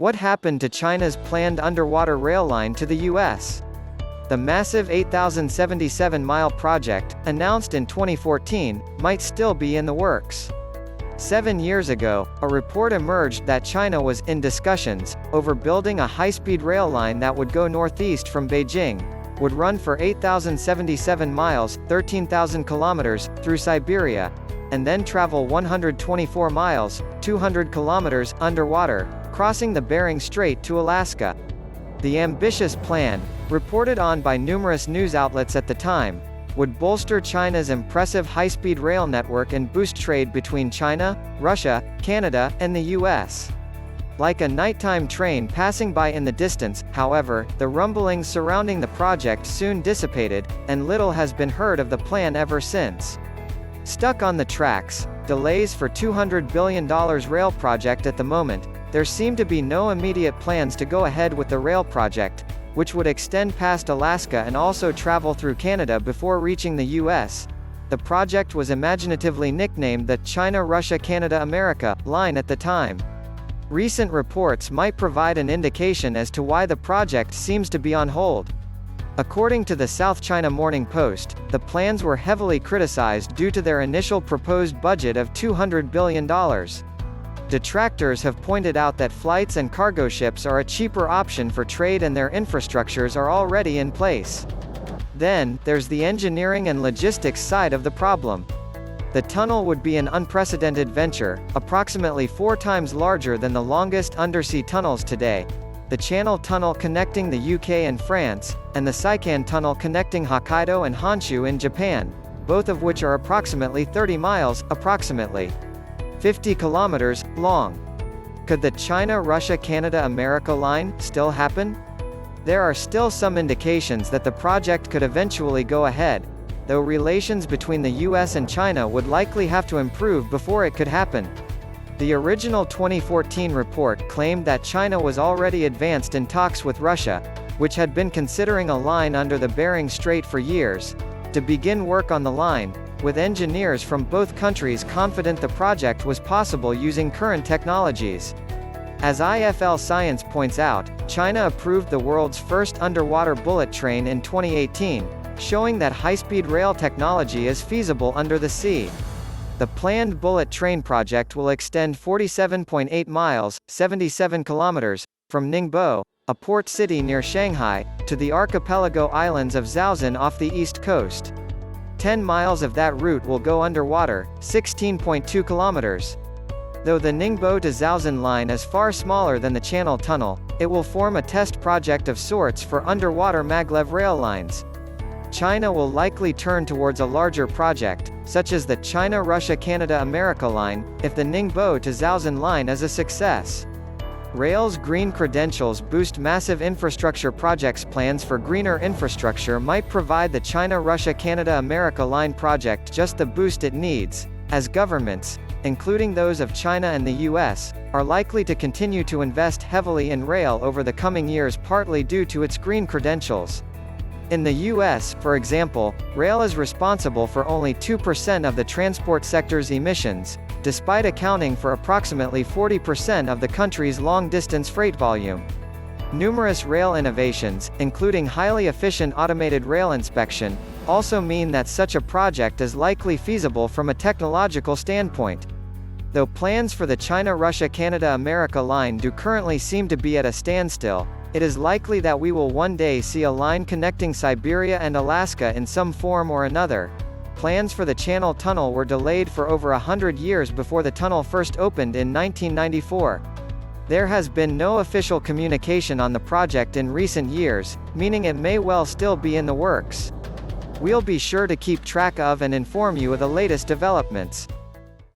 What happened to China's planned underwater rail line to the U.S.? The massive 8,077-mile project, announced in 2014, might still be in the works. 7 years ago, a report emerged that China was in discussions over building a high-speed rail line that would go northeast from Beijing, would run for 8,077 miles, 13,000 kilometers, through Siberia, and then travel 124 miles, 200 kilometers, underwater, crossing the Bering Strait to Alaska. The ambitious plan, reported on by numerous news outlets at the time, would bolster China's impressive high-speed rail network and boost trade between China, Russia, Canada, and the U.S. Like a nighttime train passing by in the distance, however, the rumblings surrounding the project soon dissipated, and little has been heard of the plan ever since. Stuck on the tracks, delays for $200 billion rail project at the moment, there seem to be no immediate plans to go ahead with the rail project, which would extend past Alaska and also travel through Canada before reaching the U.S. The project was imaginatively nicknamed the China-Russia-Canada-America line at the time. Recent reports might provide an indication as to why the project seems to be on hold. According to the South China Morning Post, the plans were heavily criticized due to their initial proposed budget of $200 billion. Detractors have pointed out that flights and cargo ships are a cheaper option for trade and their infrastructures are already in place. Then, there's the engineering and logistics side of the problem. The tunnel would be an unprecedented venture, approximately 4 times larger than the longest undersea tunnels today, the Channel Tunnel connecting the UK and France, and the Seikan Tunnel connecting Hokkaido and Honshu in Japan, both of which are approximately 30 miles, approximately 50 kilometers, long. Could the China-Russia-Canada-America line still happen? There are still some indications that the project could eventually go ahead, though relations between the US and China would likely have to improve before it could happen. The original 2014 report claimed that China was already advanced in talks with Russia, which had been considering a line under the Bering Strait for years, to begin work on the line, with engineers from both countries confident the project was possible using current technologies. As IFL Science points out, China approved the world's first underwater bullet train in 2018, showing that high-speed rail technology is feasible under the sea. The planned bullet train project will extend 47.8 miles, 77 kilometers, from Ningbo, a port city near Shanghai, to the archipelago islands of Zhaozhen off the east coast. 10 miles of that route will go underwater, 16.2 kilometers. Though the Ningbo to Zhaozhen line is far smaller than the Channel Tunnel, it will form a test project of sorts for underwater maglev rail lines. China will likely turn towards a larger project, such as the China-Russia-Canada-America line, if the Ningbo to Zhaozhen line is a success. Rail's green credentials boost massive infrastructure projects. Plans for greener infrastructure might provide the China-Russia-Canada-America line project just the boost it needs, as governments, including those of China and the US, are likely to continue to invest heavily in rail over the coming years, partly due to its green credentials. In the US, for example, rail is responsible for only 2% of the transport sector's emissions, despite accounting for approximately 40% of the country's long-distance freight volume. Numerous rail innovations, including highly efficient automated rail inspection, also mean that such a project is likely feasible from a technological standpoint. Though plans for the China-Russia-Canada-America line do currently seem to be at a standstill, it is likely that we will one day see a line connecting Siberia and Alaska in some form or another. Plans for the Channel Tunnel were delayed for over 100 years before the tunnel first opened in 1994. There has been no official communication on the project in recent years, meaning it may well still be in the works. We'll be sure to keep track of and inform you of the latest developments.